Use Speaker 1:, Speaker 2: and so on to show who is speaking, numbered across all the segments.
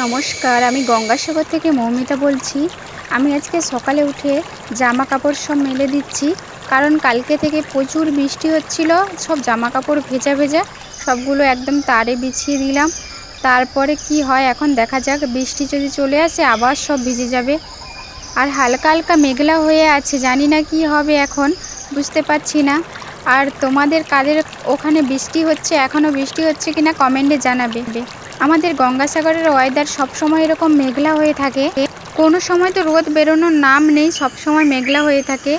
Speaker 1: নমস্কার, আমি গঙ্গাসাগর থেকে মৌমিতা বলছি। আমি আজকে সকালে উঠে জামা কাপড় সব মেলে দিচ্ছি, কারণ কালকে থেকে প্রচুর বৃষ্টি হচ্ছিল। সব জামা কাপড় ভেজা ভেজা সবগুলো একদম তারে বিছিয়ে দিলাম। তারপরে কি হয় এখন দেখা যাক, বৃষ্টি যদি চলে আসে আবার সব ভিজে যাবে। আর হালকা হালকা মেঘলা হয়ে আছে, জানি না কি হবে এখন, বুঝতে পারছি না। আর তোমাদের কাদের ওখানে বৃষ্টি হচ্ছে, এখনও বৃষ্টি হচ্ছে কিনা কমেন্টে জানাবে। আমাদের গঙ্গাসাগরের ওয়েদার সবসময় এরকম মেঘলা হয়ে থাকে, কোনো সময় তো রোদ বেরোনোর নাম নেই, সব সময় মেঘলা হয়ে থাকে।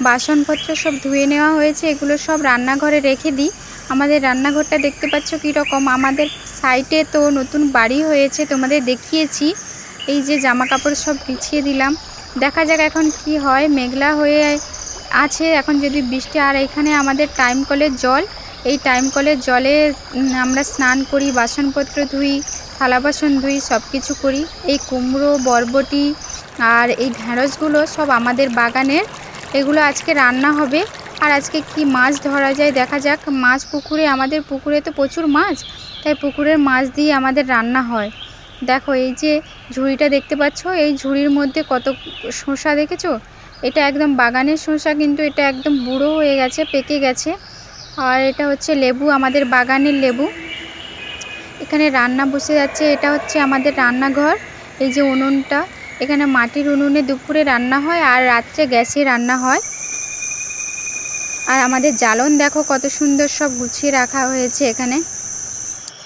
Speaker 1: বাসনপত্র সব ধুয়ে নেওয়া হয়েছে, এগুলো সব রান্নাঘরে রেখে দিই। আমাদের রান্নাঘরটা দেখতে পাচ্ছ কীরকম, আমাদের সাইডে তো নতুন বাড়ি হয়েছে, তোমাদের দেখিয়েছি। এই যে জামা কাপড় সব বিছিয়ে দিলাম, দেখা যাক এখন কি হয়। মেঘলা হয়ে আছে এখন যদি বৃষ্টি। আর এখানে আমাদের টাইম কলের জল, এই টাইম কলের জলে আমরা স্নান করি, বাসনপত্র ধুই, থালা বাসন ধুই, সব কিছু করি। এই কুমড়ো, বরবটি আর এই ঢ্যাঁড়সগুলো সব আমাদের বাগানের, এগুলো আজকে রান্না হবে। আর আজকে কি মাছ ধরা যায় দেখা যাক। মাছ পুকুরে, আমাদের পুকুরে তো প্রচুর মাছ, তাই পুকুরের মাছ দিয়ে আমাদের রান্না হয়। দেখো এই যে ঝুড়িটা দেখতে পাচ্ছ, এই ঝুড়ির মধ্যে কত শসা দেখেছো। এটা একদম বাগানের শসা, কিন্তু এটা একদম বুড়ো হয়ে গেছে, পেকে গেছে। আর এটা হচ্ছে লেবু, আমাদের বাগানের লেবু। এখানে রান্না বসে যাচ্ছে, এটা হচ্ছে আমাদের রান্নাঘর। এই যে উনুনটা, এখানে মাটির উনুনে দুপুরে রান্না হয় আর রাত্রে গ্যাসে রান্না হয়। আর আমাদের জ্বালন দেখো কত সুন্দর সব গুছিয়ে রাখা হয়েছে এখানে।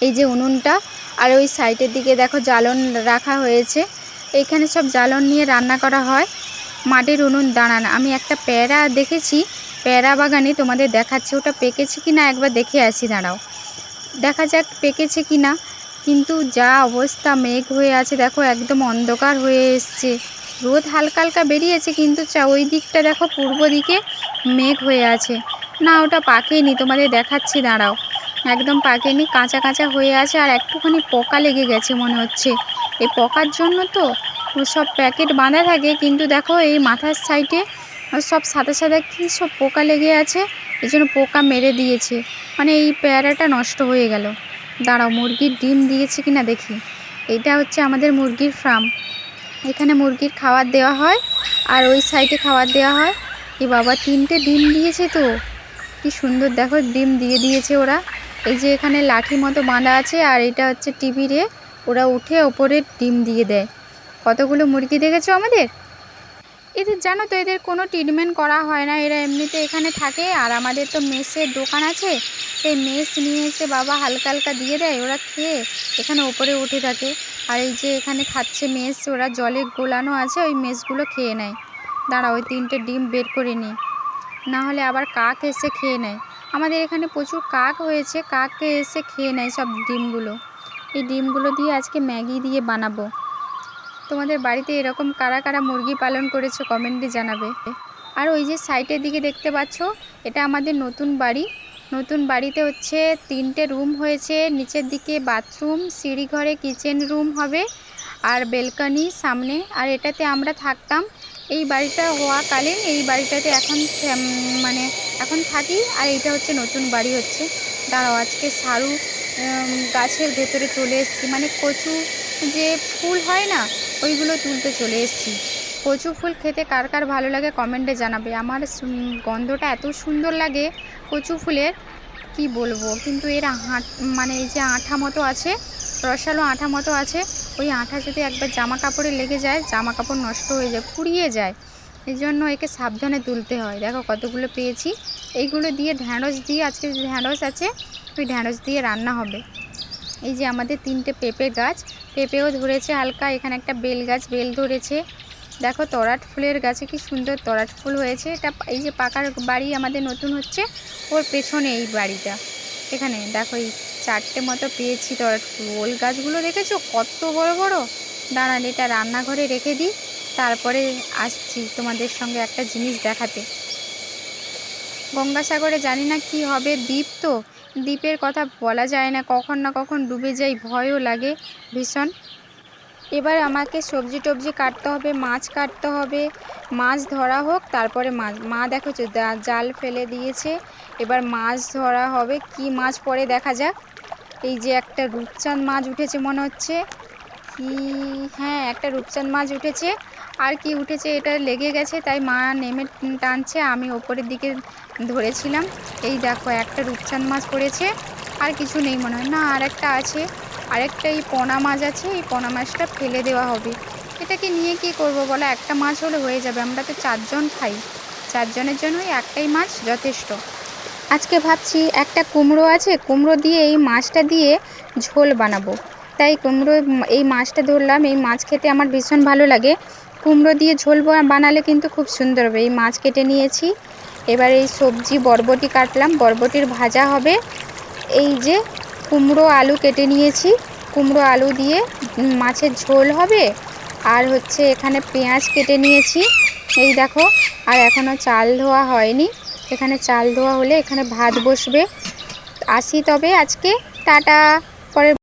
Speaker 1: এই যে উনুনটা, আর ওই সাইডের দিকে দেখো জ্বালন রাখা হয়েছে। এইখানে সব জ্বালন নিয়ে রান্না করা হয়। মাটির উনুন। দাঁড়ান, আমি একটা পেয়ারা দেখেছি পেয়ারা বাগানে, তোমাদের দেখাচ্ছি। ওটা পেকেছে কি না একবার দেখে আসি, দাঁড়াও। দেখা যাক পেকেছে কি না। কিন্তু যা অবস্থা, মেঘ হয়ে আছে দেখো, একদম অন্ধকার হয়ে এসছে। রোদ হালকা হালকা বেরিয়েছে, কিন্তু ওই দিকটা দেখো, পূর্ব দিকে মেঘ হয়ে আছে। না, ওটা পাকেনি, তোমাদের দেখাচ্ছি, দাঁড়াও। একদম পাকেনি, কাঁচা কাঁচা হয়ে আছে। আর একটুখানি পোকা লেগে গেছে মনে হচ্ছে। এই পোকার জন্য তো সব প্যাকেট বাঁধা থাকে, কিন্তু দেখো এই মাথার সাইডে সব সাদা সাদা কী সব পোকা লেগে আছে, এই জন্য পোকা মেরে দিয়েছে। মানে এই পেয়ারাটা নষ্ট হয়ে গেল। দাঁড়াও, মুরগির ডিম দিয়েছে কিনা দেখি। এটা হচ্ছে আমাদের মুরগির ফার্ম, এখানে মুরগির খাবার দেওয়া হয় আর ওই সাইডে খাবার দেওয়া হয়। এ বাবা, 3টে ডিম দিয়েছে তো, কি সুন্দর দেখো, ডিম দিয়ে দিয়েছে ওরা। এই যে এখানে লাঠি মতো বাঁধা আছে, আর এটা হচ্ছে টিভিরে, ওরা উঠে ওপরে ডিম দিয়ে দেয়। কতগুলো মুরগি দেখেছো আমাদের। এদের জানো তো, এদের কোনো ট্রিটমেন্ট করা হয় না, এরা এমনিতে এখানে থাকে। আর আমাদের তো মেসের দোকান আছে, সেই মেস নিয়ে এসে বাবা হালকা হালকা দিয়ে দেয়, ওরা খেয়ে এখানে ওপরে উঠে থাকে। আর এই যে এখানে খাচ্ছে মেস, ওরা জলে গোলানো আছে, ওই মেসগুলো খেয়ে নেয়। দাঁড়া, ওই 3টে ডিম বের করে নিই, না হলে আবার কাক এসে খেয়ে নেয়। আমাদের এখানে প্রচুর কাক হয়েছে, কাককে এসে খেয়ে নেয় সব ডিমগুলো। এই ডিমগুলো দিয়ে আজকে ম্যাগি দিয়ে বানাবো। তোমাদের বাড়িতে এরকম কারা কারা মুরগি পালন করেছো কমেন্টে জানাবে। আর ওই যে সাইডের দিকে দেখতে পাচ্ছ, এটা আমাদের নতুন বাড়ি। নতুন বাড়িতে হচ্ছে 3টে রুম হয়েছে, নিচের দিকে বাথরুম, সিঁড়ি ঘরে কিচেন রুম হবে, আর বেলকনি সামনে। আর এটাতে আমরা থাকতাম। এই বাড়িটা হওয়াকালীন এই বাড়িটাতে মানে এখন থাকি। আর এইটা হচ্ছে নতুন বাড়ি হচ্ছে। দাঁড়াও, আজকে সারু গাছের ভেতরে চলে এসেছি, মানে কচু যে ফুল হয় না, ওইগুলো তুলতে চলে এসেছি। কচু ফুল খেতে কার কার ভালো লাগে কমেন্টে জানাবে। আমার গন্ধটা এত সুন্দর লাগে কচু ফুলের, কি বলবো। কিন্তু এর মানে এই যে আঠা মতো আছে, রসালো আঠা মতো আছে, ওই আঠা যদি একবার জামা কাপড়ে লেগে যায়, জামা কাপড় নষ্ট হয়ে যায়, পুড়িয়ে যায়। এই জন্য একে সাবধানে তুলতে হয়। দেখো কতগুলো পেয়েছি। এইগুলো দিয়ে ঢ্যাঁড়স দিয়ে, আজকে ঢ্যাঁড়স আছে, ওই ঢ্যাঁড়স দিয়ে রান্না হবে। এই যে আমাদের 3টে পেঁপে গাছ, পেঁপেও ধরেছে হালকা। এখানে একটা বেল গাছ, বেল ধরেছে। দেখো তরাট ফুলের গাছে কি সুন্দর তরাট ফুল হয়েছে। এটা এই যে পাকার বাড়ি আমাদের নতুন হচ্ছে, ওর পেছনে এই বাড়িটা। এখানে দেখো এই 4টে মতো পেয়েছি তরাট ফুল। ওল গাছগুলো দেখেছো কত বড় বড়। দাঁড়ান, এটা রান্নাঘরে রেখে দিই, তারপরে আসছি তোমাদের সঙ্গে একটা জিনিস দেখাতে। গঙ্গাসাগরে জানি না কি হবে, দ্বীপ তো, দ্বীপের কথা বলা যায় না, কখন না কখন ডুবে যাই, ভয়ও লাগে ভীষণ। এবার আমাকে সবজি টবজি কাটতে হবে, মাছ কাটতে হবে, মাছ ধরা হোক তারপরে মা দেখো জাল ফেলে দিয়েছে। এবার মাছ ধরা হবে, কি মাছ পরে দেখা যাক। এই যে একটা রূপচাঁদ মাছ উঠেছে মনে হচ্ছে, কি, হ্যাঁ একটা রূপচাঁদ মাছ উঠেছে। আর কি উঠেছে এটা লেগে গেছে, তাই মা নেমে টানছে, আমি ওপরের দিকে ধরেছিলাম। এই দেখো একটা রূপচাঁদ মাছ পড়েছে, আর কিছু নেই মনে হয়, না আর একটা আছে, আরেকটা এই পোনা মাছ আছে, এই পোনা মাছটা ফেলে দেওয়া হবে। এটাকে নিয়ে কি করব বলো, একটা মাছ হলে হয়ে যাবে, আমরা তো 4 জন খাই, 4 জনের জন্য একটাই মাছ যথেষ্ট। আজকে ভাবছি একটা কুমড়ো আছে, কুমড়ো দিয়ে এই মাছটা দিয়ে ঝোল বানাবো। তাই কুমড়ো এই মাছটা ধরলাম, এই মাছ খেতে আমার ভীষণ ভালো লাগে। কুমড়ো দিয়ে ঝোল বানালে কিন্তু খুব সুন্দর হবে। এই মাছ কেটে নিয়েছি, এবার এই সবজি বরবটি কাটলাম, বরবটির ভাজা হবে। এই যে কুমড়ো আলু কেটে নিয়েছি, কুমড়ো আলু দিয়ে মাছের ঝোল হবে। আর হচ্ছে এখানে পেঁয়াজ কেটে নিয়েছি, এই দেখো। আর এখনও চাল ধোয়া হয়নি, এখানে চাল ধোয়া হলে এখানে ভাত বসবে। আসি তবে আজকে, টাটা। পরে